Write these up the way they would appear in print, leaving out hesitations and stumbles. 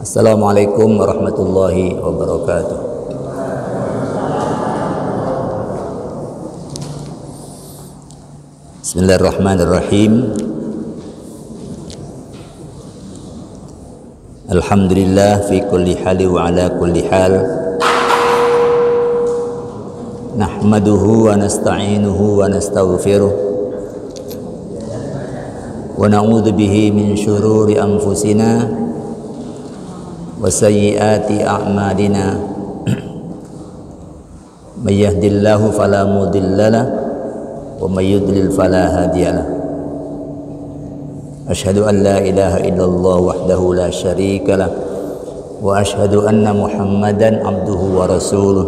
Assalamualaikum warahmatullahi wabarakatuh. Bismillahirrahmanirrahim. Alhamdulillah fi kulli hali wa ala kulli hal. Nahmaduhu wa nasta'inuhu wa nastaghfiruh. Wa na'udzu bihi min syururi anfusina wa sayyiati a'malina. May yahdihillahu fala mudhillalah wa may yudlil fala hadiyalah. Asyhadu an la ilaha illallah wahdahu la syarikalah wa asyhadu anna Muhammadan abduhu wa rasuluh.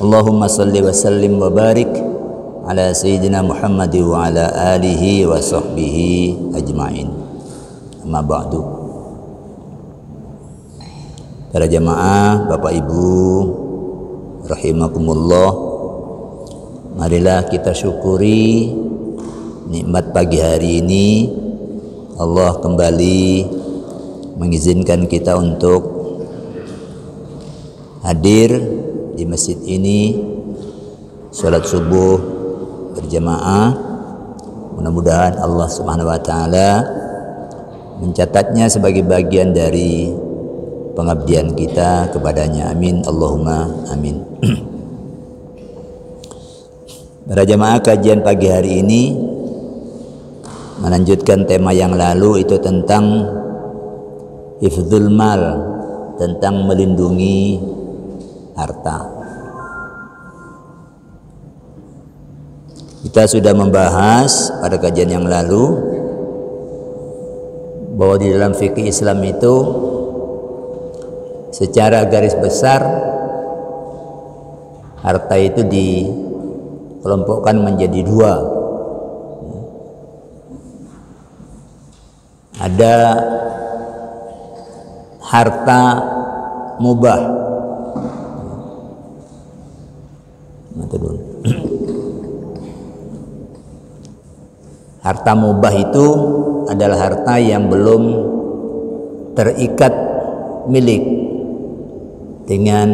Allahumma salli wa sallim wa barik ala sayyidina Muhammad wa ala alihi wa sahbihi ajma'in. Amma ba'du. Para jamaah, Bapak Ibu rahimakumullah, marilah kita syukuri nikmat pagi hari ini. Allah kembali mengizinkan kita untuk hadir di masjid ini, salat subuh berjamaah. Mudah-mudahan Allah Subhanahu wa taala mencatatnya sebagai bagian dari pengabdian kita kepadanya. Amin, Allahumma amin. Para jamaah, kajian pagi hari ini melanjutkan tema yang lalu, itu tentang hifdzul mal, tentang melindungi harta. Kita sudah membahas pada kajian yang lalu bahwa di dalam fikih Islam itu secara garis besar harta itu dikelompokkan menjadi dua. Ada harta mubah. Harta mubah itu adalah harta yang belum terikat milik dengan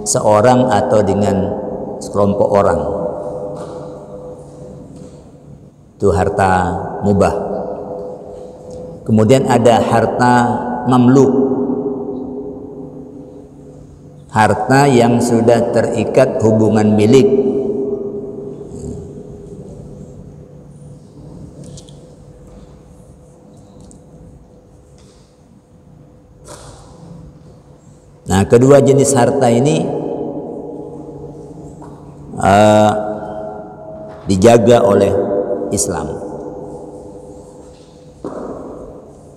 seorang atau dengan sekelompok orang. Itu harta mubah. Kemudian ada harta mamluk, harta yang sudah terikat hubungan milik. Nah, kedua jenis harta ini dijaga oleh Islam.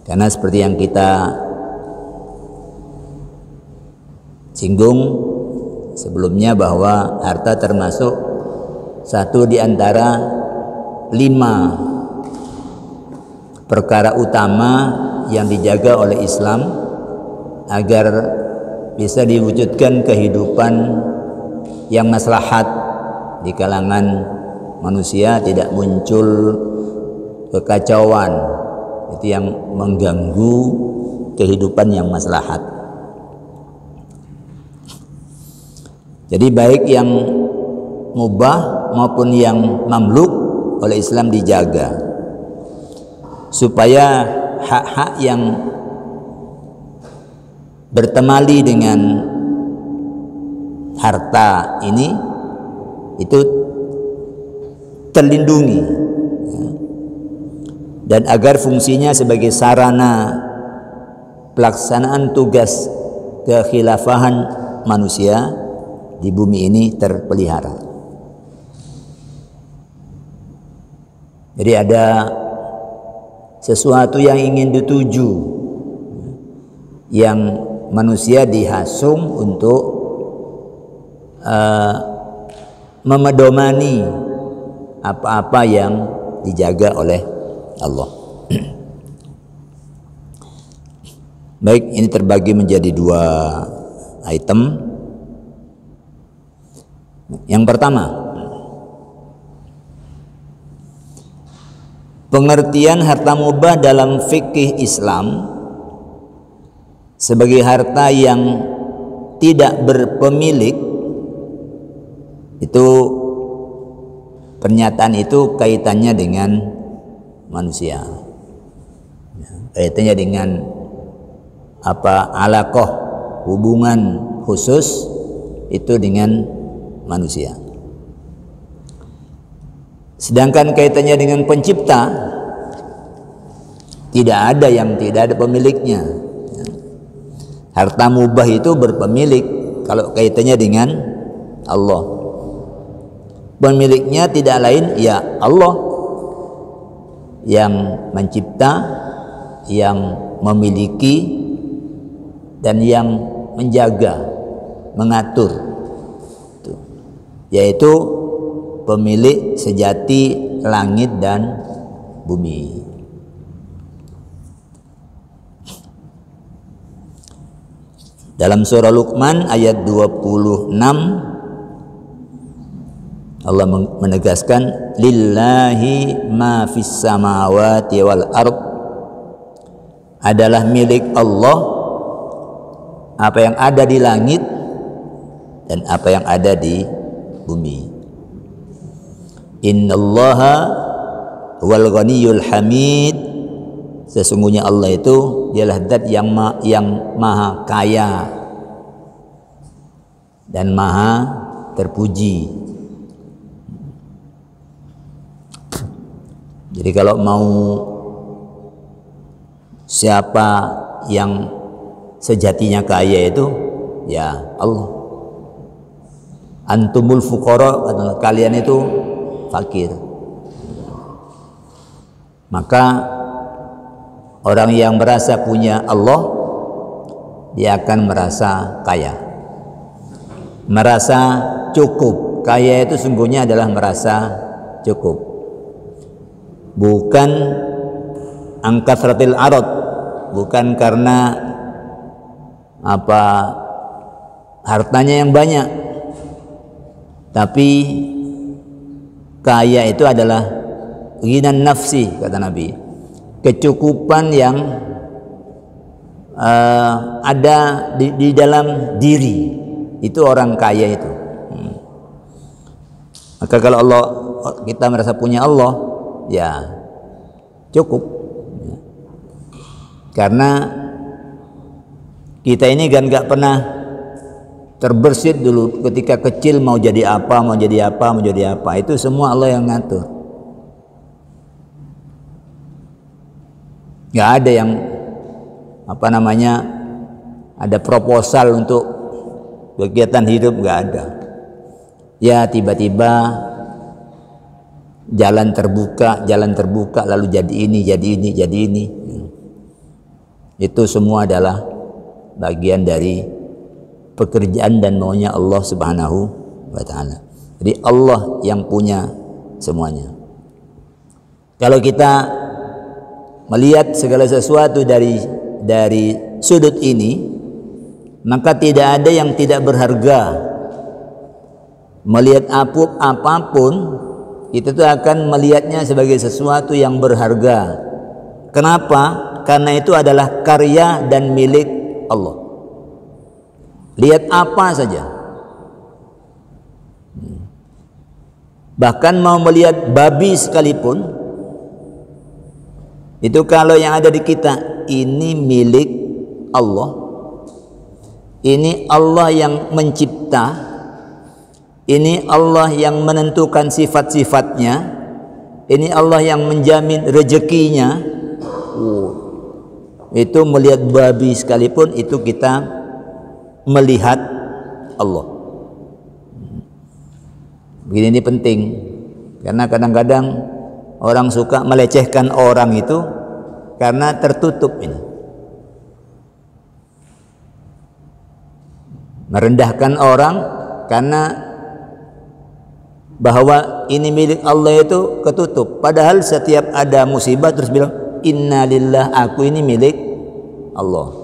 Karena seperti yang kita singgung sebelumnya, bahwa harta termasuk satu di antara 5 perkara utama yang dijaga oleh Islam agar bisa diwujudkan kehidupan yang maslahat di kalangan manusia, tidak muncul kekacauan itu yang mengganggu kehidupan yang maslahat. Jadi baik yang mubah maupun yang mamluk oleh Islam dijaga supaya hak-hak yang bertemali dengan harta ini itu terlindungi, dan agar fungsinya sebagai sarana pelaksanaan tugas kekhilafahan manusia di bumi ini terpelihara. Jadi ada sesuatu yang ingin dituju, yang manusia dihasung untuk memedomani apa-apa yang dijaga oleh Allah. Baik, ini terbagi menjadi 2 item. Yang pertama, pengertian harta mubah dalam fikih Islam sebagai harta yang tidak berpemilik, itu pernyataan itu kaitannya dengan manusia, kaitannya dengan alaqah, hubungan khusus itu dengan manusia. Sedangkan kaitannya dengan pencipta, tidak ada yang tidak ada pemiliknya. Harta mubah itu berpemilik kalau kaitannya dengan Allah. Pemiliknya tidak lain ya Allah, yang mencipta, yang memiliki, dan yang menjaga, mengatur, yaitu pemilik sejati langit dan bumi. Dalam surah Luqman ayat 26 Allah menegaskan, lillahi ma fis samawati wal ard, adalah milik Allah apa yang ada di langit dan apa yang ada di bumi. Innallaha huwal ghaniyyul hamid, sesungguhnya Allah itu dialah zat yang maha kaya dan maha terpuji. Jadi kalau mau siapa yang sejatinya kaya itu ya Allah. Antumul fuqara, kalian itu fakir. Maka orang yang merasa punya Allah, dia akan merasa kaya, merasa cukup. Kaya itu sungguhnya adalah merasa cukup, bukan angkasratil arad, bukan karena hartanya yang banyak, tapi kaya itu adalah ghinan nafsi, kata Nabi, kecukupan yang ada di dalam diri, itu orang kaya itu. Maka kalau kita merasa punya Allah, ya cukup, karena kita ini kan gak pernah terbersit dulu ketika kecil mau jadi apa, itu semua Allah yang ngatur. Gak ada yang ada proposal untuk kegiatan hidup, gak ada. Ya tiba-tiba jalan terbuka lalu jadi ini. Itu semua adalah bagian dari pekerjaan dan maunya Allah Subhanahu wa ta'ala. Jadi Allah yang punya semuanya. Kalau kita melihat segala sesuatu dari sudut ini, maka tidak ada yang tidak berharga. Melihat apapun, kita tuh akan melihatnya sebagai sesuatu yang berharga. Kenapa? Karena itu adalah karya dan milik Allah. Lihat apa saja, bahkan mau melihat babi sekalipun, itu kalau yang ada di kita ini milik Allah, ini Allah yang mencipta, ini Allah yang menentukan sifat-sifatnya, ini Allah yang menjamin rezekinya. Itu melihat babi sekalipun, itu kita melihat Allah. Begini, ini penting, karena kadang-kadang orang suka melecehkan orang itu karena tertutup ini, merendahkan orang karena bahwa ini milik Allah itu ketutup. Padahal setiap ada musibah terus bilang innalillah, aku ini milik Allah.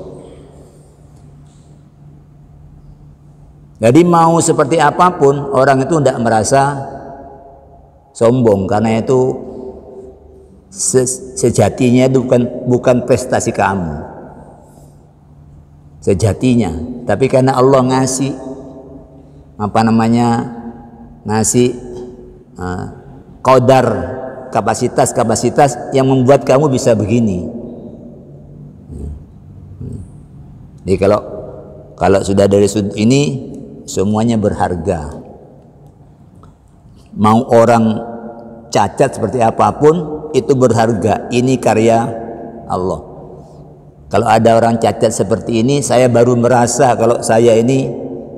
Jadi mau seperti apapun orang itu tidak merasa sombong, karena itu sejatinya itu bukan prestasi kamu. sejatinya. Tapi karena Allah ngasih ngasih qadar, kapasitas yang membuat kamu bisa begini. Jadi kalau sudah dari sudut ini, semuanya berharga. Mau orang cacat seperti apapun, itu berharga. Ini karya Allah. Kalau ada orang cacat seperti ini, saya baru merasa kalau saya ini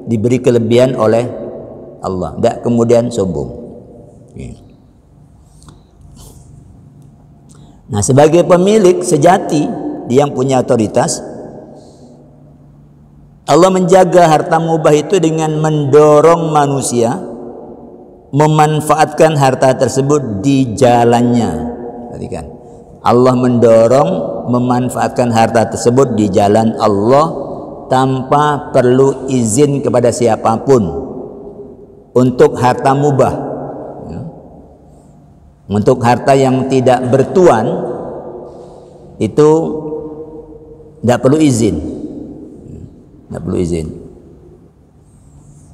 diberi kelebihan oleh Allah. Tidak kemudian sombong. Nah, sebagai pemilik sejati, dia yang punya otoritas, Allah menjaga harta mubah itu dengan mendorong manusia memanfaatkan harta tersebut di jalannya. Perhatikan, Allah mendorong memanfaatkan harta tersebut di jalan Allah tanpa perlu izin kepada siapapun untuk harta mubah. Untuk harta yang tidak bertuan itu tidak perlu izin. Tidak perlu izin.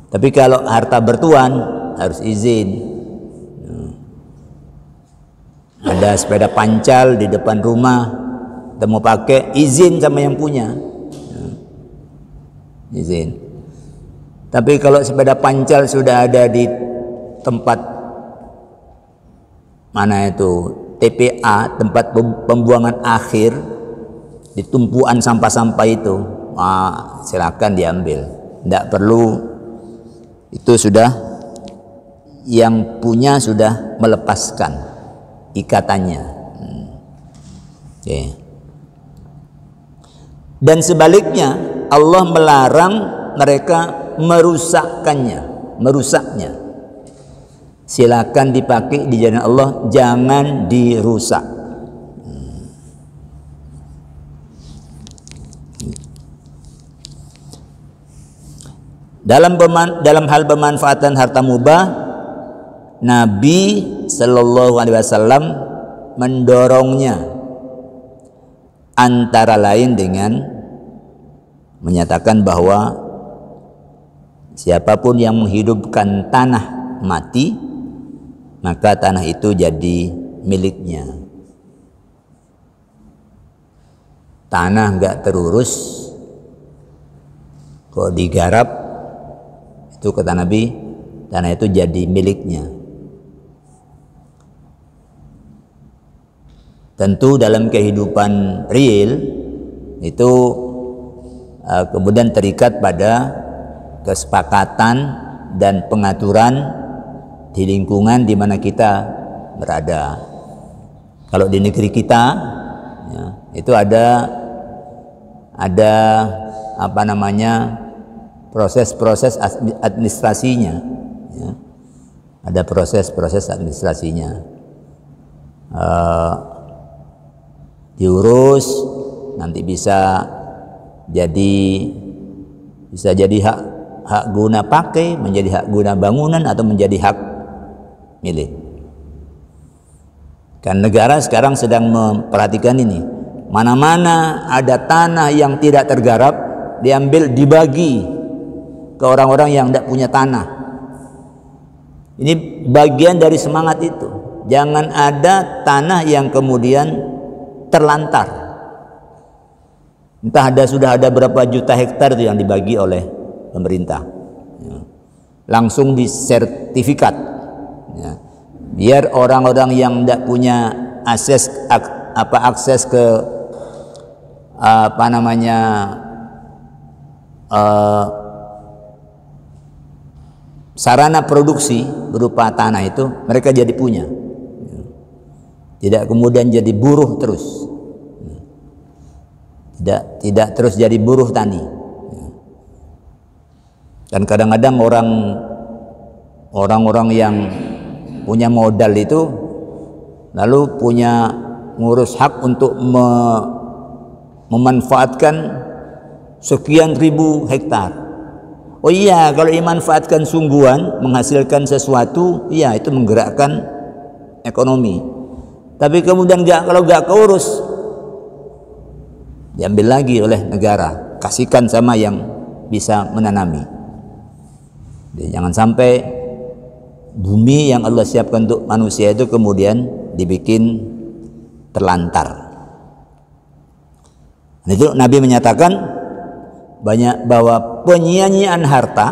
Tapi kalau harta bertuan harus izin. Ada sepeda pancal di depan rumah, kita mau pakai, izin sama yang punya. Izin. Tapi kalau sepeda pancal sudah ada di tempat mana itu, TPA, tempat pembuangan akhir, di tumpuan sampah-sampah itu, silakan diambil, tidak perlu. Itu sudah yang punya sudah melepaskan ikatannya. Okay. Dan sebaliknya, Allah melarang mereka merusaknya. Silakan dipakai di jalan Allah, jangan dirusak. Dalam hal pemanfaatan harta mubah, Nabi Sallallahu Alaihi Wasallam mendorongnya, antara lain dengan menyatakan bahwa siapapun yang menghidupkan tanah mati, maka tanah itu jadi miliknya. Tanah enggak terurus, kok digarap, itu kata Nabi, tanah itu jadi miliknya. Tentu dalam kehidupan real itu kemudian terikat pada kesepakatan dan pengaturan di lingkungan di mana kita berada. Kalau di negeri kita, ya, itu ada proses-proses administrasinya, ya. Ada proses-proses administrasinya, diurus, nanti bisa jadi hak guna pakai, menjadi hak guna bangunan, atau menjadi hak milik. Kan negara sekarang sedang memperhatikan ini, mana-mana ada tanah yang tidak tergarap, diambil, dibagi ke orang-orang yang tidak punya tanah. Ini bagian dari semangat itu. Jangan ada tanah yang kemudian terlantar. Entah sudah ada berapa juta hektar itu yang dibagi oleh pemerintah, ya. Langsung disertifikat, ya. Biar orang-orang yang tidak punya akses ke sarana produksi berupa tanah itu, mereka jadi punya, tidak kemudian jadi buruh terus, tidak terus jadi buruh tani. Dan kadang-kadang orang-orang yang punya modal itu lalu punya ngurus hak untuk memanfaatkan sekian ribu hektar. Oh iya, kalau dimanfaatkan sungguhan, menghasilkan sesuatu, iya itu menggerakkan ekonomi. Tapi kemudian kalau nggak keurus, diambil lagi oleh negara. kasihkan sama yang bisa menanami. Jadi, jangan sampai bumi yang Allah siapkan untuk manusia itu kemudian dibikin terlantar. Dan itu Nabi menyatakan banyak bahwa penyia-nyiaan harta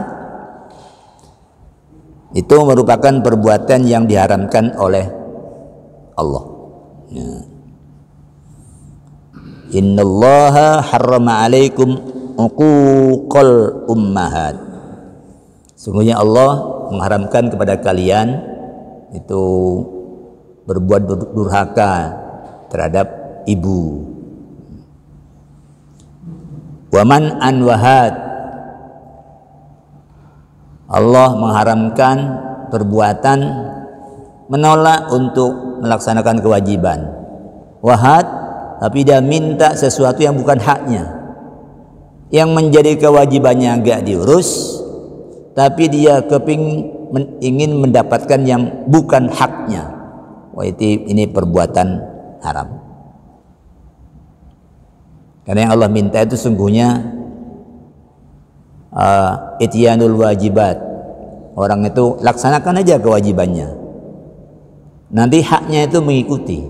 itu merupakan perbuatan yang diharamkan oleh Allah. Ya. Innallaha harrama alaikum uquqal ummahat. Sungguhnya Allah mengharamkan kepada kalian itu berbuat durhaka terhadap ibu. Waman anwahat, Allah mengharamkan perbuatan menolak untuk melaksanakan kewajiban. Wahat, tapi dia minta sesuatu yang bukan haknya, yang menjadi kewajibannya enggak diurus, tapi dia ingin mendapatkan yang bukan haknya. Wah, ini perbuatan haram. Karena yang Allah minta itu sungguhnya ityanul wajibat. Orang itu laksanakan aja kewajibannya, nanti haknya itu mengikuti.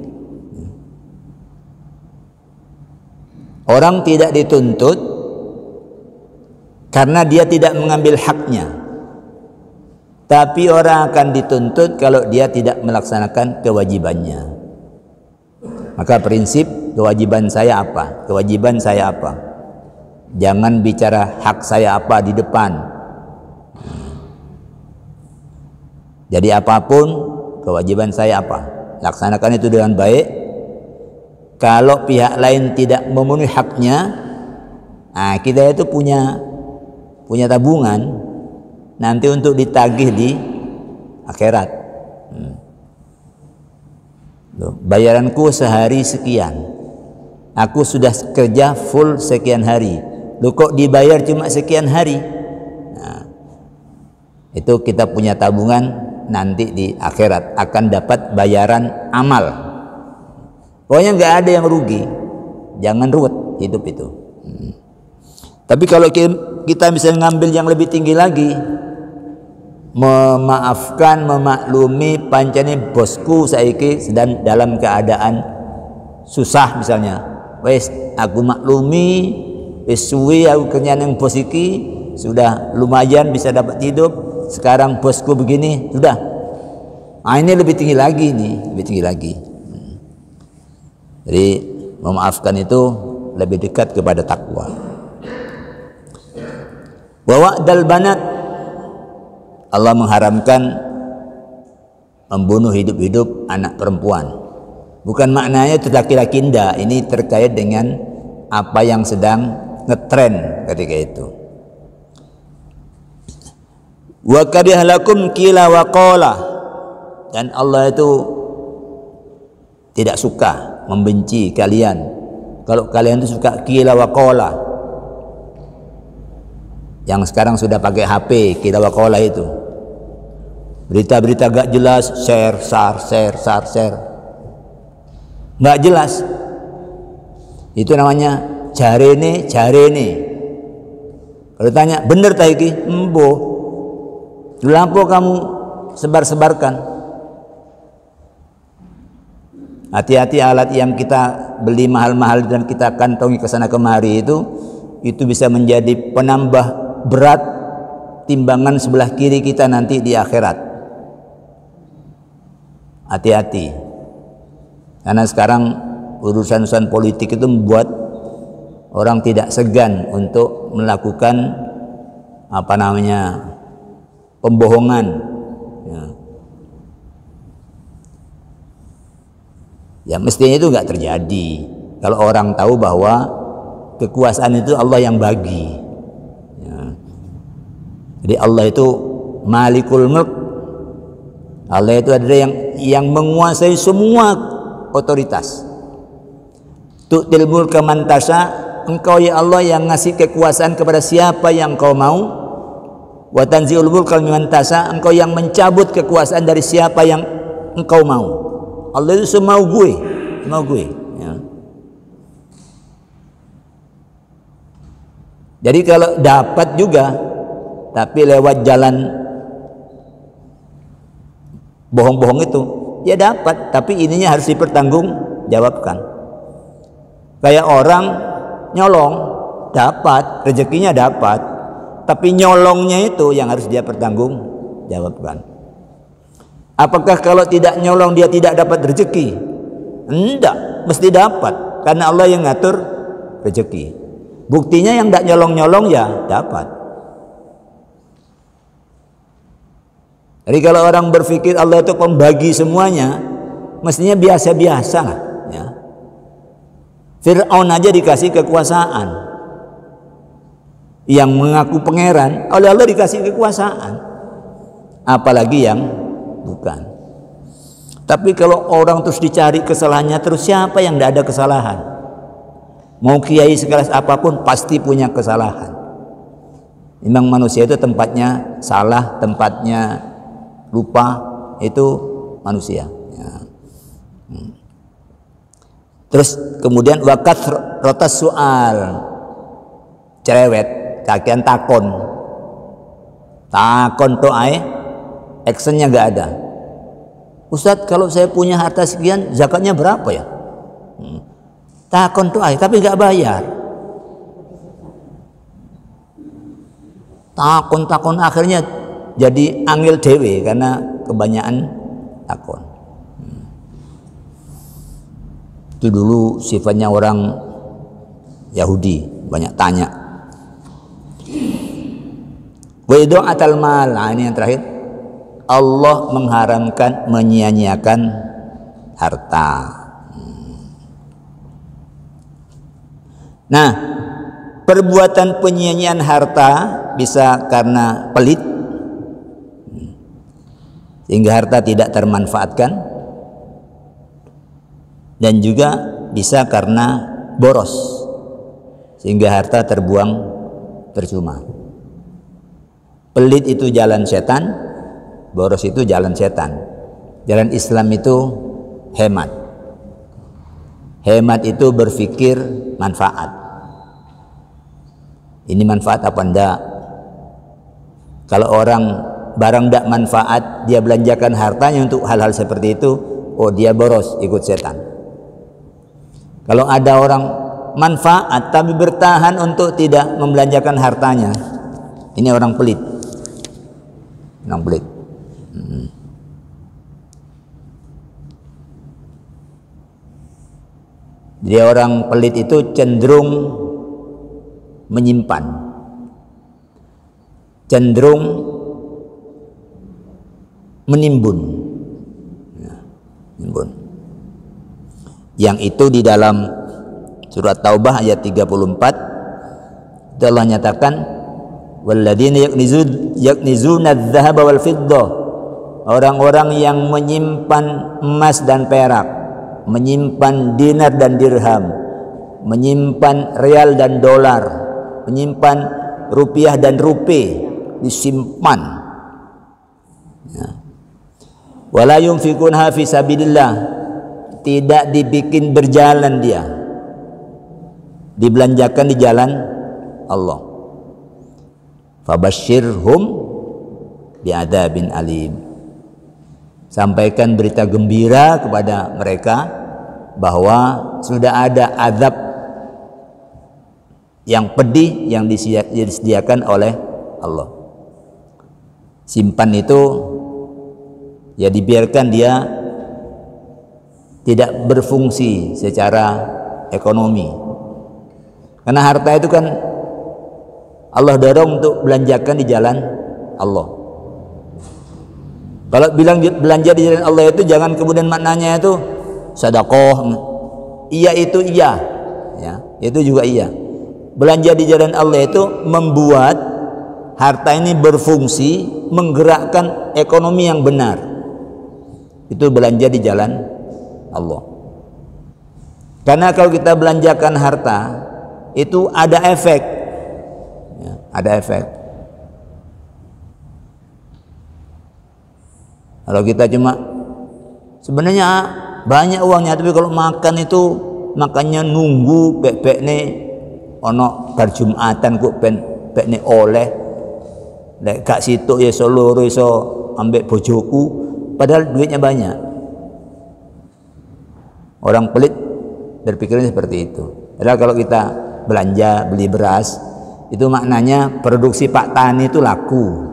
Orang tidak dituntut karena dia tidak mengambil haknya, tapi orang akan dituntut kalau dia tidak melaksanakan kewajibannya. Maka prinsip kewajiban saya apa? Kewajiban saya apa? Jangan bicara hak saya apa di depan. Jadi apapun kewajiban saya apa? Laksanakan itu dengan baik. Kalau pihak lain tidak memenuhi haknya, nah kita itu punya tabungan nanti untuk ditagih di akhirat. Bayaranku sehari sekian, aku sudah kerja full sekian hari, lu kok dibayar cuma sekian hari? Nah, itu kita punya tabungan, nanti di akhirat akan dapat bayaran amal. Pokoknya nggak ada yang rugi, jangan ruwet hidup itu. Tapi kalau kita bisa ngambil yang lebih tinggi lagi, memaafkan, memaklumi, pancene bosku saiki sedang dalam keadaan susah misalnya, wes aku maklumi, wes suwi aku kerja nang bos iki sudah lumayan bisa dapat hidup, sekarang bosku begini sudah, ini lebih tinggi lagi nih, lebih tinggi lagi. Jadi memaafkan itu lebih dekat kepada takwa. Wa wa'dal banat, Allah mengharamkan membunuh hidup-hidup anak perempuan. Bukan maknanya itu laki-laki indah. Ini terkait dengan apa yang sedang ngetren ketika itu. Wa kariha lakum qila wa qala, dan Allah itu tidak suka, membenci kalian kalau kalian itu suka qila wa qala. Yang sekarang sudah pakai HP qila wa qala itu, berita-berita gak jelas, share, gak jelas. Itu namanya jarene. Kalau tanya bener tak iki, embo, lampu kamu sebar-sebarkan. Hati-hati alat yang kita beli mahal-mahal dan kita kantongi ke sana kemari itu bisa menjadi penambah berat timbangan sebelah kiri kita nanti di akhirat. Hati-hati, karena sekarang urusan politik itu membuat orang tidak segan untuk melakukan pembohongan. Ya mestinya itu nggak terjadi kalau orang tahu bahwa kekuasaan itu Allah yang bagi. Jadi Allah itu Malikul Mulk. Allah itu adalah yang menguasai semua otoritas. Tu'til mulka man tasha, engkau ya Allah yang ngasih kekuasaan kepada siapa yang kau mau. Wa tanzi'ul mulka mimman tasha, engkau yang mencabut kekuasaan dari siapa yang engkau mau. Allah itu semau gue. Ya. Jadi kalau dapat juga tapi lewat jalan bohong-bohong itu, ya dapat, tapi ininya harus dipertanggungjawabkan. Kayak orang nyolong, dapat, rezekinya dapat, tapi nyolongnya itu yang harus dia pertanggungjawabkan. Apakah kalau tidak nyolong dia tidak dapat rezeki? Enggak, mesti dapat, karena Allah yang ngatur rezeki. Buktinya yang tidak nyolong-nyolong ya dapat. Jadi kalau orang berpikir Allah itu pembagi semuanya, mestinya biasa-biasa ya. Fir'aun aja dikasih kekuasaan, yang mengaku pangeran oleh Allah dikasih kekuasaan, apalagi yang bukan. Tapi kalau orang terus dicari kesalahannya terus, siapa yang tidak ada kesalahan? Mau kiai sekelas apapun pasti punya kesalahan. Memang manusia itu tempatnya salah, tempatnya lupa, itu manusia ya. Terus kemudian wakat rotas soal, cerewet, kakian takon tuh actionnya nggak ada. Ustadz, kalau saya punya harta sekian, zakatnya berapa ya? Takon tuh tapi nggak bayar. Takon akhirnya jadi angil dewe karena kebanyakan takon. Itu dulu sifatnya orang Yahudi, banyak tanya. Wa idha'atal mal, ini yang terakhir. Allah mengharamkan menyia-nyiakan harta. Nah, perbuatan penyia-nyiaan harta bisa karena pelit, sehingga harta tidak termanfaatkan, dan juga bisa karena boros, sehingga harta terbuang percuma. Pelit itu jalan setan, boros itu jalan setan. Jalan Islam itu hemat. Hemat itu berpikir manfaat. Ini manfaat apa enggak? Kalau orang barang tidak manfaat, dia belanjakan hartanya untuk hal-hal seperti itu, oh dia boros, ikut setan. Kalau ada orang manfaat tapi bertahan untuk tidak membelanjakan hartanya, ini orang pelit. Orang pelit. Jadi orang pelit itu cenderung menyimpan, cenderung menimbun, menimbun. Yang itu di dalam surat Taubah ayat 34 itu Allah nyatakan, walladzina yaknizuna adz-dzahaba wal fiddah, orang-orang yang menyimpan emas dan perak, menyimpan dinar dan dirham, menyimpan real dan dolar, menyimpan rupiah dan rupiah, disimpan ya. Wala yunfiqunha fi sabilillah, tidak dibikin berjalan dia, dibelanjakan di jalan Allah. Fabashshirhum bi'adzabin alim, sampaikan berita gembira kepada mereka bahwa sudah ada azab yang pedih yang disediakan oleh Allah. Simpan itu ya dibiarkan dia tidak berfungsi secara ekonomi, karena harta itu kan Allah dorong untuk belanjakan di jalan Allah. Kalau bilang belanja di jalan Allah itu jangan kemudian maknanya itu sedekah. Iya itu iya, ya, itu juga iya. Belanja di jalan Allah itu membuat harta ini berfungsi, menggerakkan ekonomi yang benar. Itu belanja di jalan Allah. Karena kalau kita belanjakan harta itu ada efek, ya, ada efek. Kalau kita cuma sebenarnya banyak uangnya, tapi kalau makan itu makannya nunggu bebek nih ono bar Jumatan kok ben nek oleh nek gak situk ya seluruh iso ambek bojoku, padahal duitnya banyak. Orang pelit berpikirnya seperti itu. Padahal kalau kita belanja beli beras itu maknanya produksi Pak Tani itu laku.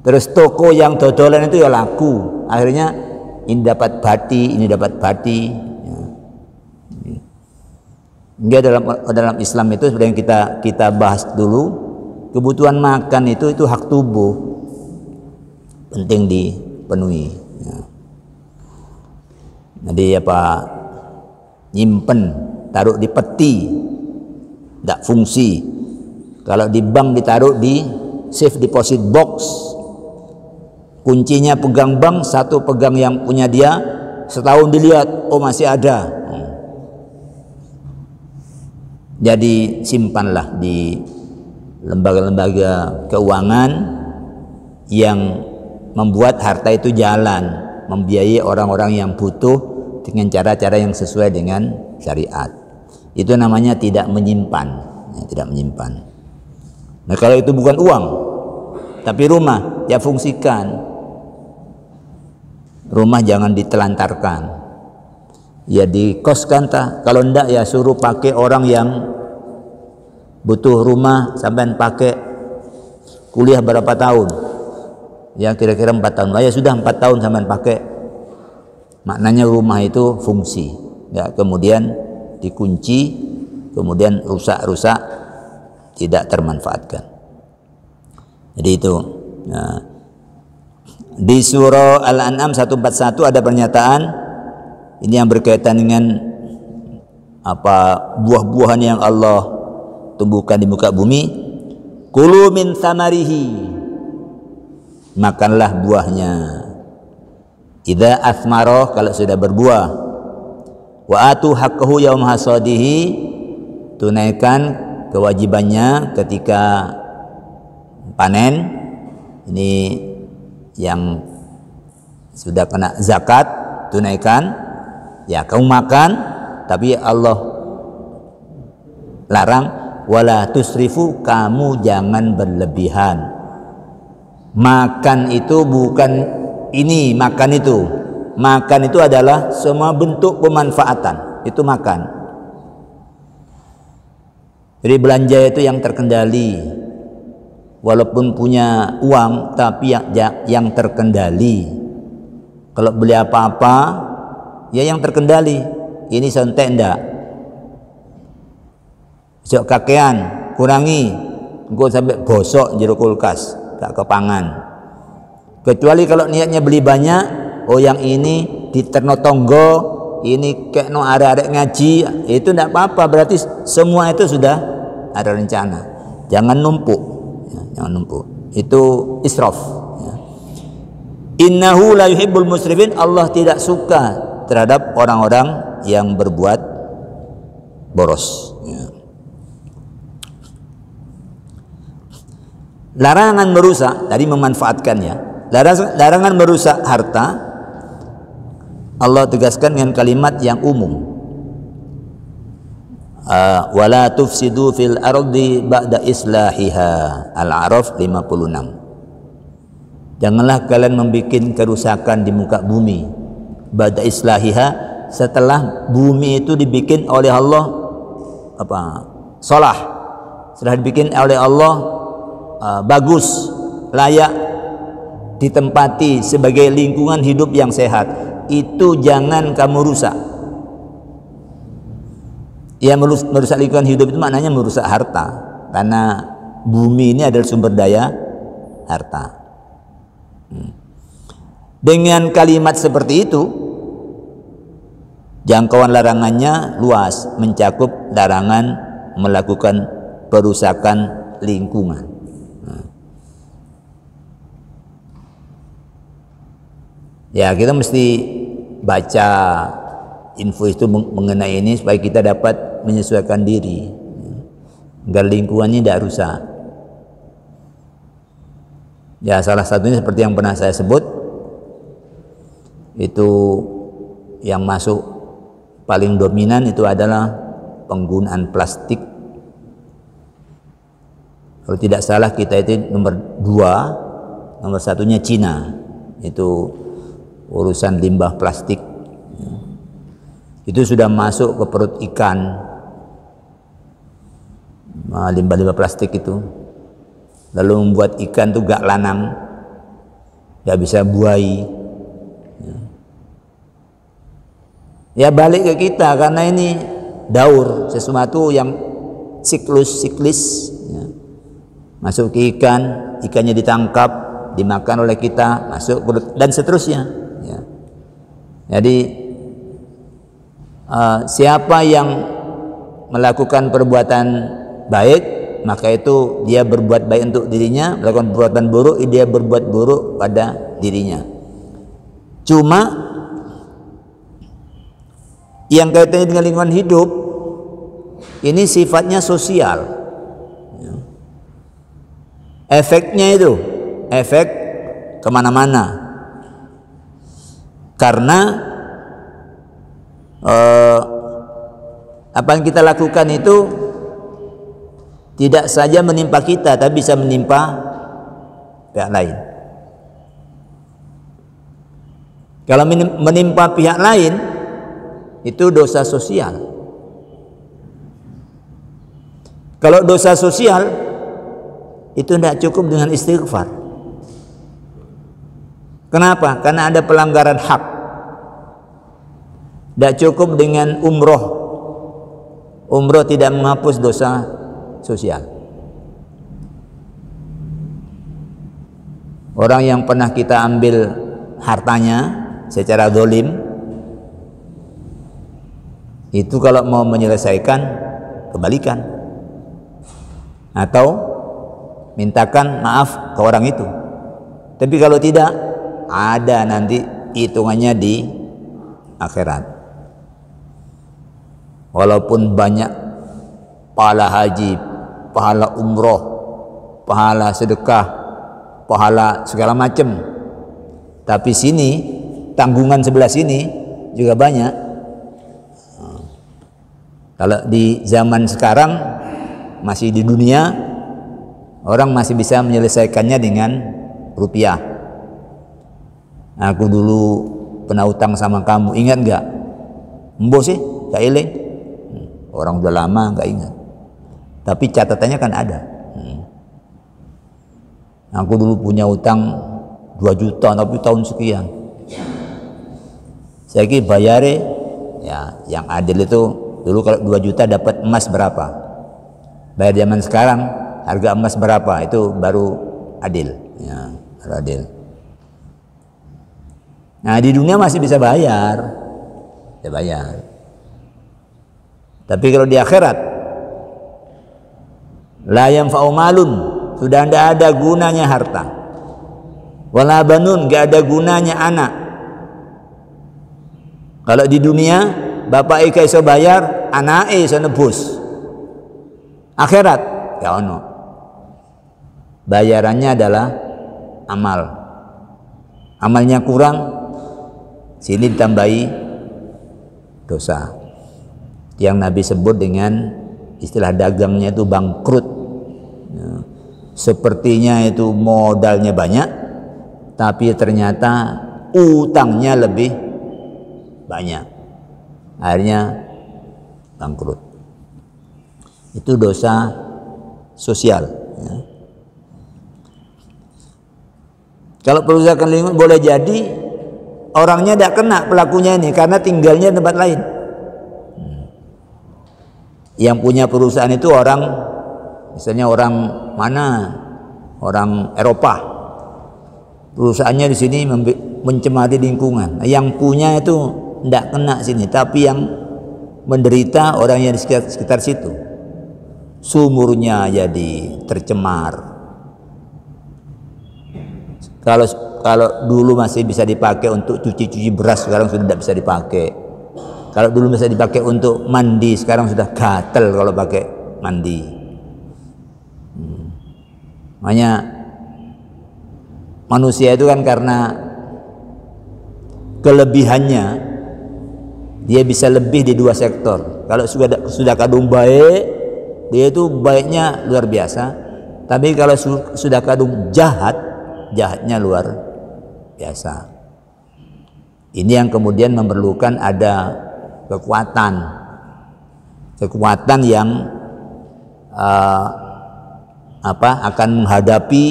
Terus toko yang dodolan itu ya laku. Akhirnya ini dapat bati, ini dapat bati. Enggak, dalam Islam itu seperti yang kita bahas dulu, kebutuhan makan itu hak tubuh, penting dipenuhi. Ya. Jadi nyimpen, taruh di peti, tidak fungsi. Kalau di bank ditaruh di safe deposit box, kuncinya pegang bank, satu pegang yang punya dia, setahun dilihat, oh masih ada. Jadi simpanlah di lembaga-lembaga keuangan yang membuat harta itu jalan, membiayai orang-orang yang butuh dengan cara-cara yang sesuai dengan syariat. Itu namanya tidak menyimpan, ya, tidak menyimpan. Nah, kalau itu bukan uang, tapi rumah, ya fungsikan. Rumah jangan ditelantarkan. Ya dikoskan tah. Kalau ndak ya suruh pakai orang yang butuh rumah, sampai pakai kuliah berapa tahun? Ya kira-kira 4 tahun. Ya sudah 4 tahun sampai pakai. Maknanya rumah itu fungsi. Ya kemudian dikunci, kemudian rusak-rusak, tidak termanfaatkan. Jadi itu. Nah, di surah Al-An'am 141 ada pernyataan ini yang berkaitan dengan buah-buahan yang Allah tumbuhkan di muka bumi. Kulu min thamarihi, makanlah buahnya. Idza athmara, kalau sudah berbuah. Wa atu haqqahu yaum hasadihi, tunaikan kewajibannya ketika panen. Ini yang sudah kena zakat, tunaikan. Ya kamu makan, tapi Allah larang wala tusrifu, kamu jangan berlebihan. Makan itu bukan ini, makan itu. Makan itu adalah semua bentuk pemanfaatan, itu makan. Jadi belanja itu yang terkendali. Walaupun punya uang, tapi yang terkendali. Kalau beli apa-apa, ya yang terkendali. Ini santai ndak. Jok kakean, kurangi. Engko sampai bosok jero kulkas, gak kepangan. Kecuali kalau niatnya beli banyak, oh yang ini diterno tonggo, ini kekno arek-arek ngaji, itu ndak apa-apa, berarti semua itu sudah ada rencana. Jangan numpuk. Ya, jangan numpuk. Itu israf. Ya. Innahu la yuhibbul musrifin, Allah tidak suka terhadap orang-orang yang berbuat boros. Ya. Larangan merusak, tadi memanfaatkannya. Larangan merusak harta Allah tegaskan dengan kalimat yang umum. Wala tufsidu fil ardi ba'da islahiha. Al-A'raf 56. Janganlah kalian membuat kerusakan di muka bumi ba'da islahiha, setelah bumi itu dibikin oleh Allah solah, setelah dibikin oleh Allah bagus, layak ditempati sebagai lingkungan hidup yang sehat, itu jangan kamu rusak. Ya, merusak lingkungan hidup itu maknanya merusak harta, karena bumi ini adalah sumber daya harta. Dengan kalimat seperti itu, jangkauan larangannya luas, mencakup larangan melakukan perusakan lingkungan. Ya, kita mesti baca info itu mengenai ini supaya kita dapat menyesuaikan diri agar lingkungannya tidak rusak. Ya, salah satunya seperti yang pernah saya sebut, itu yang masuk paling dominan itu adalah penggunaan plastik. Kalau tidak salah kita itu nomor 2, nomor 1-nya Cina, itu urusan limbah plastik. Itu sudah masuk ke perut ikan, limbah-limbah plastik itu, lalu membuat ikan tuh gak lanang, gak bisa buai. Ya balik ke kita, karena ini daur, sesuatu yang siklis ya. Masuk ke ikan, ikannya ditangkap, dimakan oleh kita, masuk dan seterusnya ya. Jadi siapa yang melakukan perbuatan baik, maka itu dia berbuat baik untuk dirinya, melakukan perbuatan buruk, dia berbuat buruk pada dirinya. Cuma yang kaitannya dengan lingkungan hidup ini sifatnya sosial. Efeknya itu efek kemana-mana, karena apa yang kita lakukan itu tidak saja menimpa kita, tapi bisa menimpa pihak lain. Kalau menimpa pihak lain, itu dosa sosial. Kalau dosa sosial itu tidak cukup dengan istighfar. Kenapa? Karena ada pelanggaran hak. Tidak cukup dengan umroh. Umroh tidak menghapus dosa sosial. Orang yang pernah kita ambil hartanya secara zalim, itu kalau mau menyelesaikan, kembalikan atau mintakan maaf ke orang itu. Tapi kalau tidak, ada nanti hitungannya di akhirat. Walaupun banyak pahala haji, pahala umroh, pahala sedekah, pahala segala macam, tapi sini tanggungan sebelah sini juga banyak. Kalau di zaman sekarang masih di dunia, orang masih bisa menyelesaikannya dengan rupiah. Aku dulu pernah utang sama kamu, ingat nggak? Embo sih, gak eling. Orang udah lama nggak ingat. Tapi catatannya kan ada. Aku dulu punya utang 2 juta, tapi tahun sekian. Saya kira bayare, ya yang adil itu dulu kalau 2 juta dapat emas berapa? Bayar zaman sekarang harga emas berapa? Itu baru adil. Ya, baru adil. Nah di dunia masih bisa bayar, ya bayar. Tapi kalau di akhirat, la yanfa'u malun, sudah tidak ada gunanya harta. Wala banun, gak ada gunanya anak. Kalau di dunia bapak ika iso bayar, anak iso nebus. Akhirat ya ono. Bayarannya adalah amal. Amalnya kurang, sini ditambahi dosa. Yang Nabi sebut dengan istilah dagangnya itu bangkrut. Sepertinya itu modalnya banyak, tapi ternyata utangnya lebih banyak. Akhirnya bangkrut. Itu dosa sosial ya. Kalau perusakan lingkungan boleh jadi orangnya tidak kena pelakunya ini karena tinggalnya di tempat lain. Yang punya perusahaan itu orang, misalnya orang mana, orang Eropa, perusahaannya di sini mencemari lingkungan. Yang punya itu tidak kena sini, tapi yang menderita orang yang di sekitar situ. Sumurnya jadi tercemar. Kalau dulu masih bisa dipakai untuk cuci beras, sekarang sudah tidak bisa dipakai. Kalau dulu bisa dipakai untuk mandi, sekarang sudah gatel kalau pakai mandi. Makanya manusia itu kan karena kelebihannya dia bisa lebih di 2 sektor. Kalau sudah kadung baik, dia itu baiknya luar biasa. Tapi kalau sudah kadung jahat, jahatnya luar biasa. Ini yang kemudian memerlukan ada kekuatan yang akan menghadapi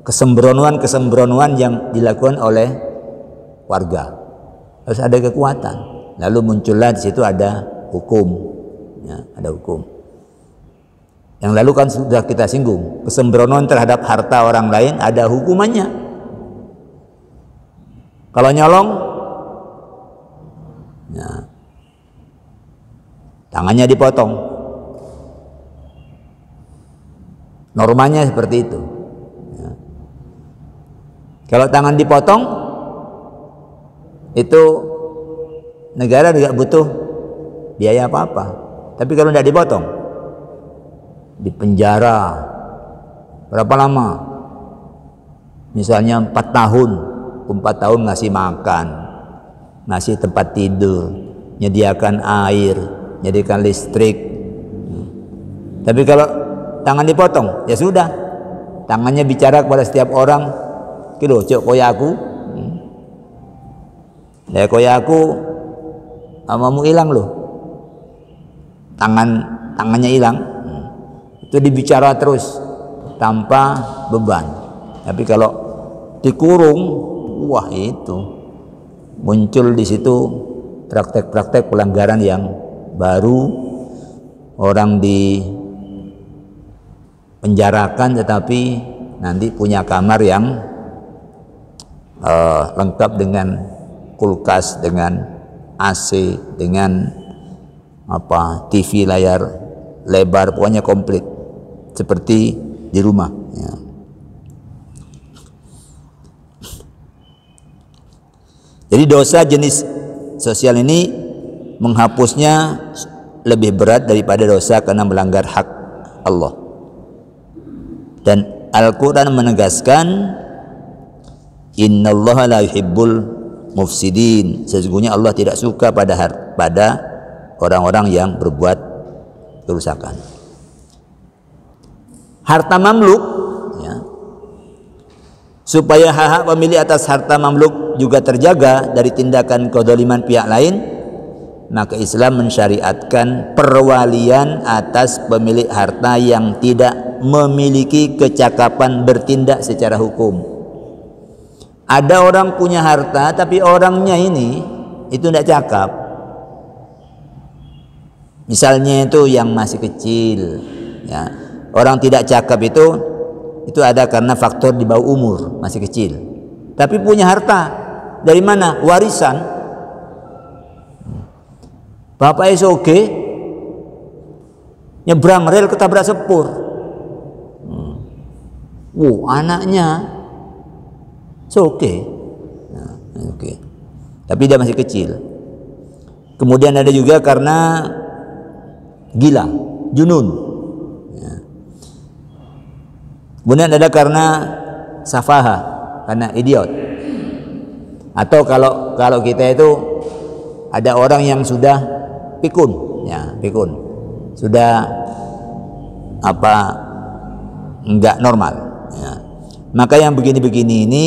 kesembronoan yang dilakukan oleh warga. Harus ada kekuatan. Lalu muncullah di situ ada hukum, ya, ada hukum. Yang lalu kan sudah kita singgung, kesembronoan terhadap harta orang lain ada hukumannya. Kalau nyolong, ya, tangannya dipotong. Normanya seperti itu. Ya. Kalau tangan dipotong, itu negara tidak butuh biaya apa-apa. Tapi kalau tidak dipotong, di penjara berapa lama? Misalnya 4 tahun, 4 tahun ngasih makan, ngasih tempat tidur, menyediakan air, menyediakan listrik. Tapi kalau tangan dipotong, ya sudah, tangannya bicara kepada setiap orang, kilo cok koyaku, ya koyaku, amamu hilang loh, tangannya hilang, itu dibicara terus tanpa beban. Tapi kalau dikurung, wah itu muncul di situ praktek-praktek pelanggaran yang baru. Orang dipenjarakan tetapi nanti punya kamar yang lengkap dengan kulkas, dengan AC, dengan TV layar lebar, pokoknya komplit seperti di rumah, ya. Jadi dosa jenis sosial ini menghapusnya lebih berat daripada dosa karena melanggar hak Allah. Dan Al-Quran menegaskan, innallaha la yuhibbul mufsidin, sesungguhnya Allah tidak suka pada orang-orang yang berbuat kerusakan. Harta mamluk, ya, supaya hak-hak pemilik atas harta mamluk juga terjaga dari tindakan kezaliman pihak lain, maka Islam mensyariatkan perwalian atas pemilik harta yang tidak memiliki kecakapan bertindak secara hukum. Ada orang punya harta tapi orangnya ini itu tidak cakap. Misalnya itu yang masih kecil, ya. Orang tidak cakap itu ada karena faktor di bawah umur, masih kecil. Tapi punya harta. Dari mana? Warisan. Bapak SOG nyebrang rel ketabrak sepur. Anaknya oke. Tapi dia masih kecil. Kemudian ada juga karena gila, junun. Ya. Kemudian ada karena safaha, karena idiot. Atau kalau kita itu ada orang yang sudah pikun, ya, pikun. Sudah enggak normal, ya. Maka yang begini-begini ini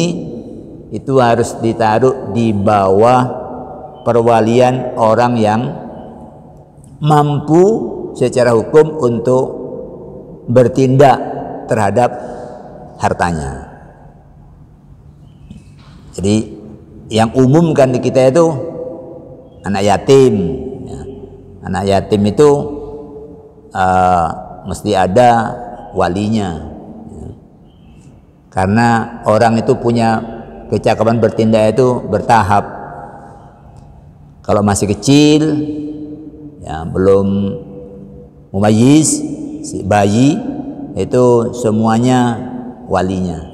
itu harus ditaruh di bawah perwalian orang yang mampu secara hukum untuk bertindak terhadap hartanya. Jadi yang umum kan di kita itu anak yatim, ya. Anak yatim itu mesti ada walinya, ya. Karena orang itu punya kecakapan bertindak itu bertahap. Kalau masih kecil, ya, belum mumayyiz, si bayi itu semuanya walinya.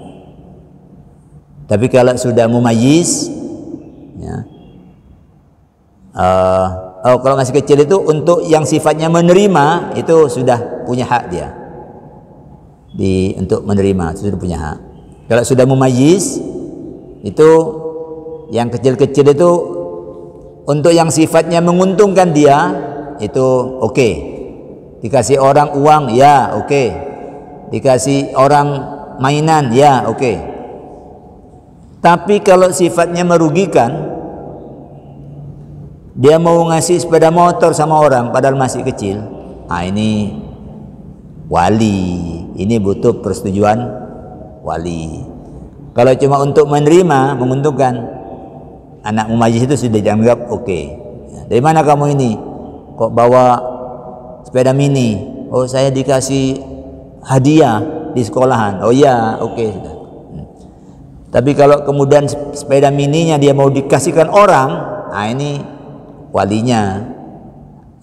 Tapi kalau sudah mumayyiz, ya, kalau masih kecil itu untuk yang sifatnya menerima itu sudah punya hak dia. Untuk menerima itu sudah punya hak. Kalau sudah mumayyiz, Itu yang kecil-kecil itu untuk yang sifatnya menguntungkan dia itu oke. Dikasih orang uang ya oke. Dikasih orang mainan ya oke. Tapi kalau sifatnya merugikan, dia mau ngasih sepeda motor sama orang padahal masih kecil, ini wali, ini butuh persetujuan wali. Kalau cuma untuk menerima, menguntungkan, anak majlis itu sudah dianggap oke. Dari mana kamu ini? Kok bawa sepeda mini? Oh, saya dikasih hadiah di sekolahan. Oh iya, oke sudah. Tapi kalau kemudian sepeda mininya dia mau dikasihkan orang, ini walinya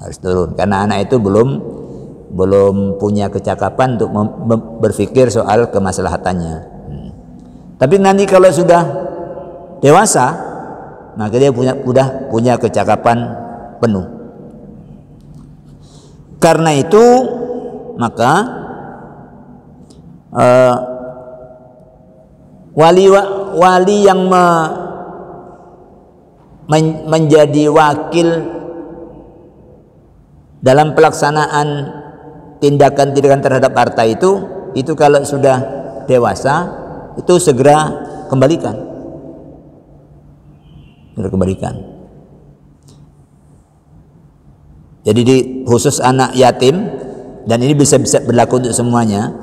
harus turun, karena anak itu belum punya kecakapan untuk berpikir soal kemaslahatannya. Tapi nanti kalau sudah dewasa, maka dia udah punya kecakapan penuh. Karena itu maka wali yang menjadi wakil dalam pelaksanaan tindakan-tindakan terhadap harta itu kalau sudah dewasa itu segera kembalikan. Jadi khusus anak yatim, dan ini bisa berlaku untuk semuanya.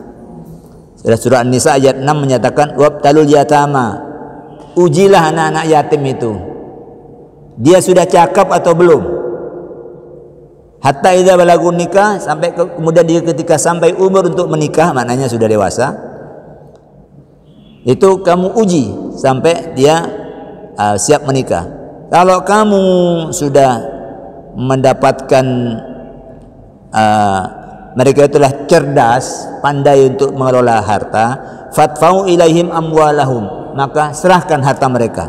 Surah An-Nisa ayat 6 menyatakan wabtalul yatama, ujilah anak-anak yatim itu, dia sudah cakap atau belum. Hatta idza balagun nikah, sampai kemudian dia ketika sampai umur untuk menikah, maknanya sudah dewasa, itu kamu uji sampai dia siap menikah. Kalau kamu sudah mendapatkan mereka itulah cerdas, pandai untuk mengelola harta, fatfau ilaihim amwalahum, maka serahkan harta mereka.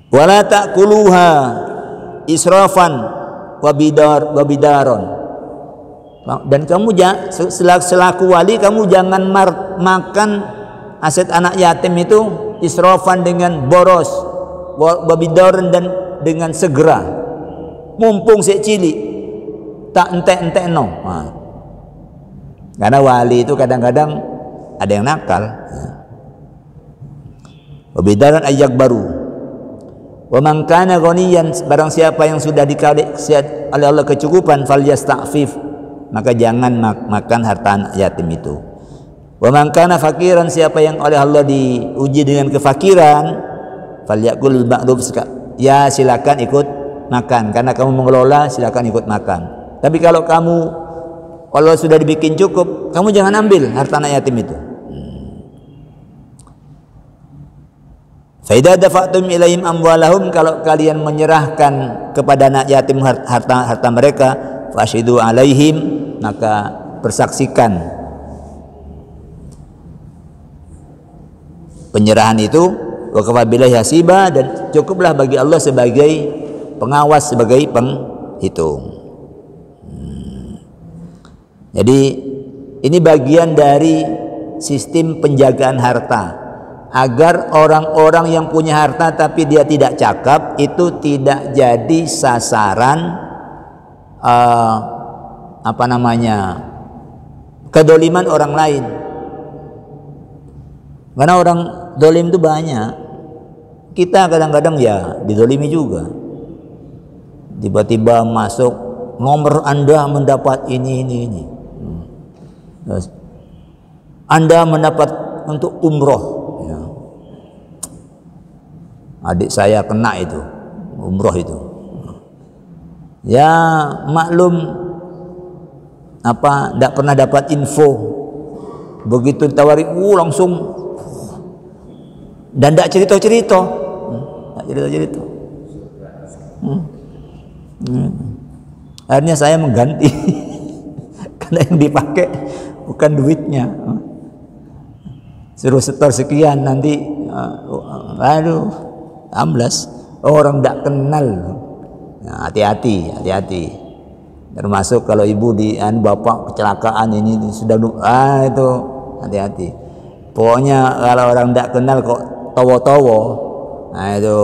Wala ta'kuluha israfan wa bidaron. Dan kamu selaku wali, kamu jangan makan aset anak yatim itu israfan, dengan boros, wa bidaron, dan dengan segera, mumpung si cilik, tak entek no. Karena wali itu kadang-kadang ada yang nakal. Wa bidaron ayak baru. Wa man kana ghaniyan, barang siapa yang sudah dikasih oleh Allah kecukupan, falyasta'fif, maka jangan makan harta anak yatim itu. Wa man kana fakiran, siapa yang oleh Allah diuji dengan kefakiran, falyakul ma'ruf, ya silakan ikut makan, karena kamu mengelola, silakan ikut makan. Tapi kalau sudah dibikin cukup, kamu jangan ambil harta anak yatim itu. Faida dafa'tum ilaihim amwalahum, kalau kalian menyerahkan kepada anak yatim harta mereka, fashidu alaihim, maka persaksikan penyerahan itu, wa kafa billahi hasiba, dan cukuplah bagi Allah sebagai pengawas, sebagai penghitung. Jadi ini bagian dari sistem penjagaan harta, agar orang-orang yang punya harta tapi dia tidak cakap itu tidak jadi sasaran kedoliman orang lain. Karena orang dolim itu banyak. Kita kadang-kadang ya didolimi juga. Tiba-tiba masuk, nomor Anda mendapat ini. Terus, Anda mendapat untuk umroh. Adik saya kena itu, umroh itu. Ya maklum, tidak pernah dapat info. Begitu tawarin, langsung, dan tidak cerita. Akhirnya saya mengganti karena yang dipakai bukan duitnya. Suruh setor sekian, nanti amblas, orang tidak kenal. Nah, hati-hati. Termasuk kalau ibu bapak kecelakaan ini sudah itu hati-hati. Pokoknya kalau orang tidak kenal kok towo-towo, nah itu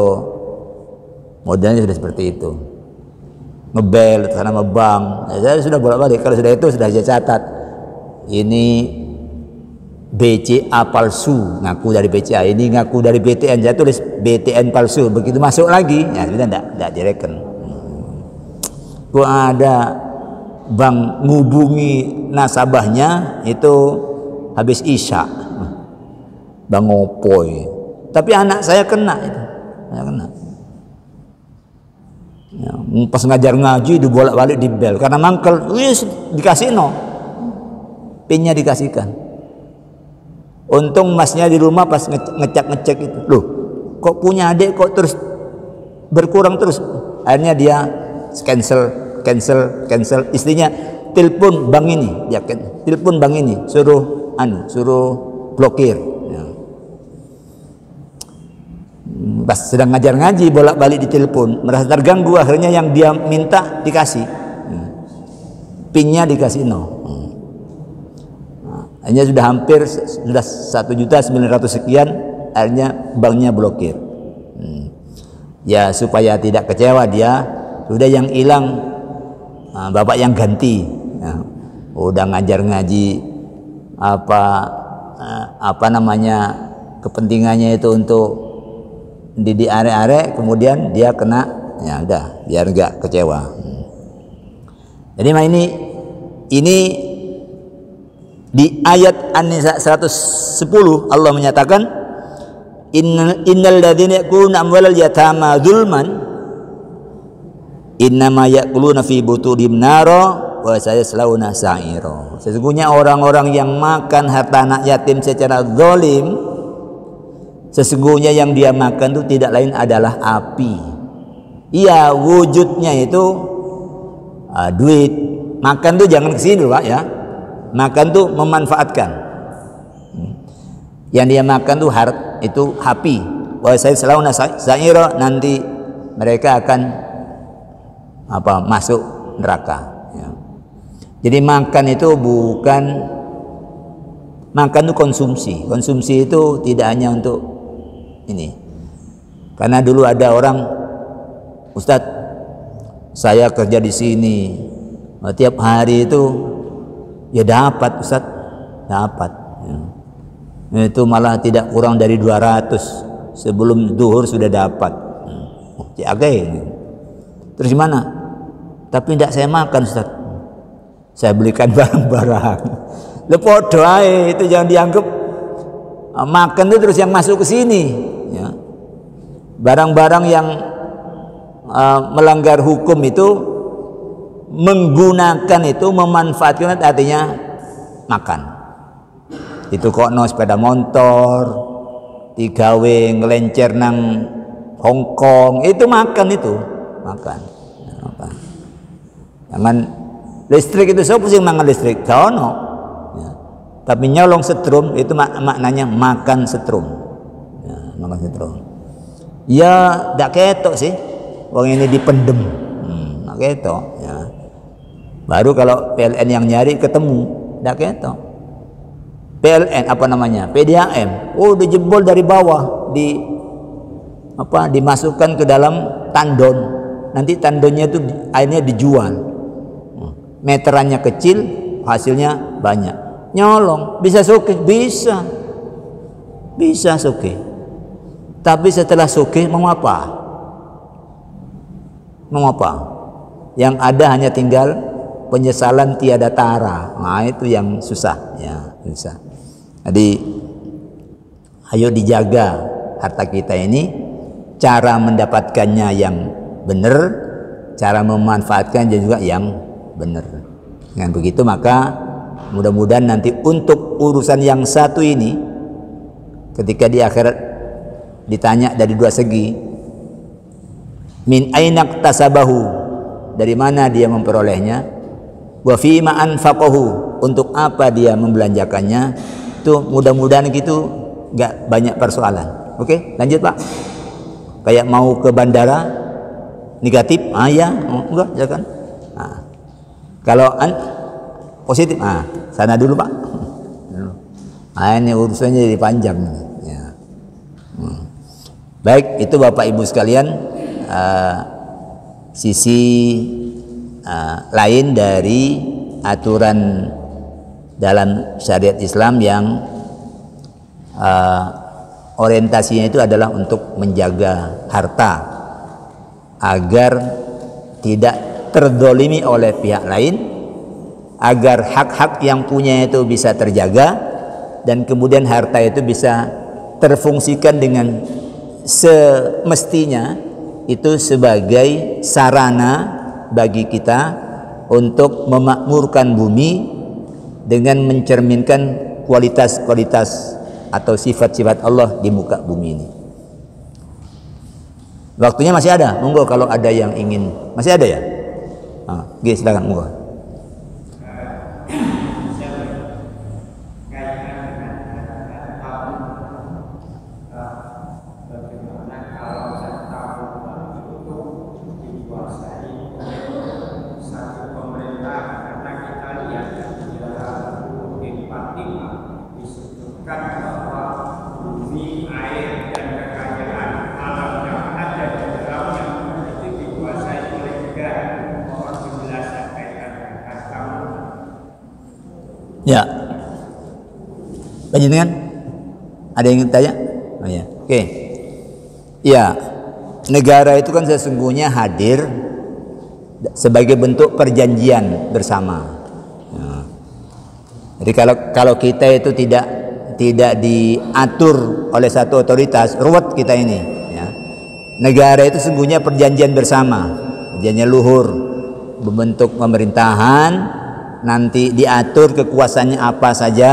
modelnya sudah seperti itu. Ngebel sana ngebang. Saya sudah bolak-balik. Kalau sudah itu sudah saya catat. Ini BCA palsu, ngaku dari BCA. Ini ngaku dari BTN. Saya tulis BTN palsu. Begitu masuk lagi, ya kita tidak direken. Kok ada bank ngubungi nasabahnya itu habis isya, bang Opoy. Tapi anak saya kena itu, saya kena. Ya, pas ngajar ngaji dibolak-balik di bel karena mangkel, wis dikasih no, pinnya dikasihkan. Untung masnya di rumah pas ngecek itu, loh, kok punya adik kok terus berkurang terus. Akhirnya dia cancel. Istrinya telepon bank ini, ya telepon bank ini, suruh blokir. Ya. Pas sedang ngajar ngaji bolak-balik ditelepon, merasa terganggu, akhirnya yang dia minta dikasih, pinnya dikasih no. Hanya sudah hampir sudah 1.900.000 sekian, akhirnya banknya blokir. Ya supaya tidak kecewa dia, sudah yang hilang bapak yang ganti. Ya, udah ngajar ngaji apa namanya kepentingannya itu untuk didik arek-arek, kemudian dia kena, ya udah biar enggak kecewa. Jadi ini di ayat An-Nisa 110 Allah menyatakan innal ladzina ya'kuluna amwalal yatama dzulman innama ya'kuluna fi butunihim nara wa sayaslawna sa'ira. Sesungguhnya orang-orang yang makan harta anak yatim secara zalim, sesungguhnya yang dia makan itu tidak lain adalah api. Iya, wujudnya itu duit. Makan tuh jangan kesini dulu Pak ya. Makan tuh memanfaatkan. Yang dia makan tuh itu api. Wa sayaslawna sa'ira, nanti mereka akan masuk neraka. Ya. Jadi makan itu bukan, makan itu konsumsi itu tidak hanya untuk ini. Karena dulu ada orang, Ustadz saya kerja di sini tiap hari itu ya dapat Ustadz, dapat ya. Itu malah tidak kurang dari 200 sebelum zuhur sudah dapat. Terus gimana? Tapi tidak saya makan Ustaz, saya belikan barang-barang. Lepo doa itu jangan dianggap makan itu terus yang masuk ke sini ya. Barang-barang yang melanggar hukum itu, menggunakan itu, memanfaatkan artinya makan. Itu kok no sepeda motor digawe ngelencer nang Hongkong, itu makan, itu makan. Jangan listrik itu siapa sih mangan listrik? Kau no. Ya. Tapi nyolong setrum itu maknanya makan setrum. Ya, makan setrum. Ya, tidak ketok sih. Wong ini dipendem. Tidak ketok. Ya. Baru kalau PLN yang nyari ketemu, tidak ketok. PLN apa namanya? PDAM. Oh, dijebol dari bawah, dimasukkan ke dalam tandon. Nanti tandonnya itu akhirnya dijual. Meterannya kecil, hasilnya banyak. Nyolong, bisa soke, bisa soke. Tapi setelah soke mau apa? Mau apa? Yang ada hanya tinggal penyesalan tiada tara. Nah itu yang susah, ya susah. Jadi ayo dijaga harta kita ini, cara mendapatkannya yang benar, cara memanfaatkan juga yang benar. Dengan begitu maka mudah-mudahan nanti untuk urusan yang satu ini, ketika di akhirat ditanya dari dua segi, min ainak tasabahu, dari mana dia memperolehnya, wa fi ma anfaqahu, untuk apa dia membelanjakannya, itu mudah-mudahan gitu nggak banyak persoalan. Oke, lanjut Pak. Kayak mau ke bandara negatif, ya, enggak, jangan. Kalau positif, sana dulu Pak. Nah, ini urusannya jadi panjang. Ya. Baik, itu Bapak Ibu sekalian, sisi lain dari aturan dalam syariat Islam yang orientasinya itu adalah untuk menjaga harta agar tidak terdolimi oleh pihak lain, agar hak-hak yang punya itu bisa terjaga, dan kemudian harta itu bisa terfungsikan dengan semestinya, itu sebagai sarana bagi kita untuk memakmurkan bumi dengan mencerminkan kualitas-kualitas atau sifat-sifat Allah di muka bumi ini. Waktunya masih ada, monggo kalau ada yang ingin. Masih ada ya? Oke, silakan monggo. Ya, panjenengan ada yang ingin tanya? Oh ya, oke. Ya, negara itu kan sesungguhnya hadir sebagai bentuk perjanjian bersama. Ya. Jadi kalau kita itu tidak diatur oleh satu otoritas, ruwet kita ini. Ya. Negara itu sesungguhnya perjanjian bersama, perjanjian luhur, membentuk pemerintahan. Nanti diatur kekuasaannya apa saja,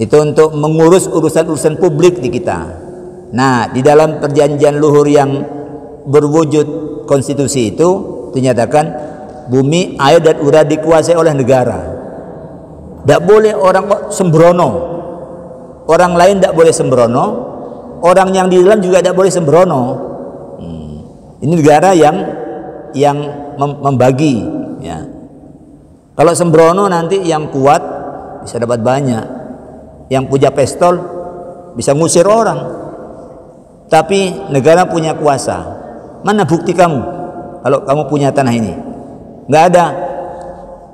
itu untuk mengurus urusan-urusan publik di kita. Nah, di dalam perjanjian luhur yang berwujud konstitusi itu dinyatakan bumi, air dan udara dikuasai oleh negara. Tidak boleh orang sembrono, orang lain tidak boleh sembrono, orang yang di dalam juga tidak boleh sembrono. Ini negara yang membagi. Ya. Kalau sembrono nanti yang kuat bisa dapat banyak, yang punya pistol bisa ngusir orang. Tapi negara punya kuasa. Mana bukti kamu kalau kamu punya tanah ini? Nggak ada.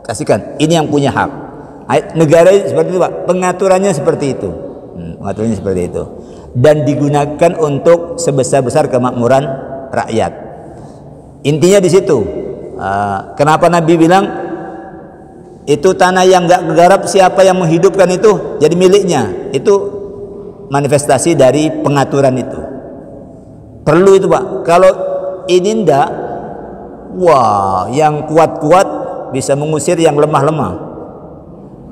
Kasihkan. Ini yang punya hak. Negara seperti itu, Pak. Pengaturannya seperti itu. Pengaturannya seperti itu. Dan digunakan untuk sebesar-besar kemakmuran rakyat. Intinya di situ. Kenapa Nabi bilang itu tanah yang nggak garap, siapa yang menghidupkan itu jadi miliknya? Itu manifestasi dari pengaturan itu. Perlu itu, Pak. Kalau ini ndak, wah, yang kuat-kuat bisa mengusir yang lemah-lemah.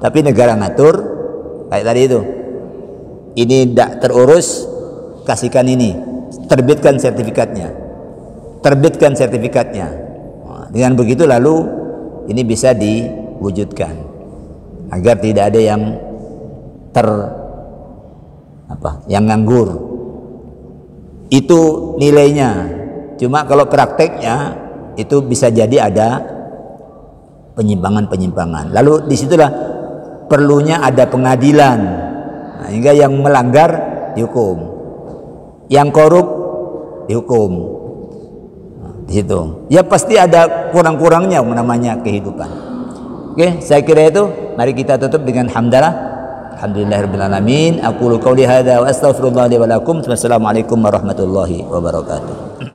Tapi negara ngatur kayak tadi itu. Ini ndak terurus, kasihkan ini, terbitkan sertifikatnya. Terbitkan sertifikatnya. Dengan begitu lalu ini bisa diwujudkan agar tidak ada yang yang nganggur. Itu nilainya. Cuma kalau prakteknya itu bisa jadi ada penyimpangan-penyimpangan. Lalu disitulah perlunya ada pengadilan, hingga yang melanggar dihukum, yang korup dihukum. Di situ ya pasti ada kurang-kurangnya namanya kehidupan. Oke, saya kira itu. Mari kita tutup dengan hamdalah. Alhamdulillahirabbil alamin. Aqulu qouli hadza wa astaghfirullah li wa lakum. Wassalamualaikum warahmatullahi wabarakatuh.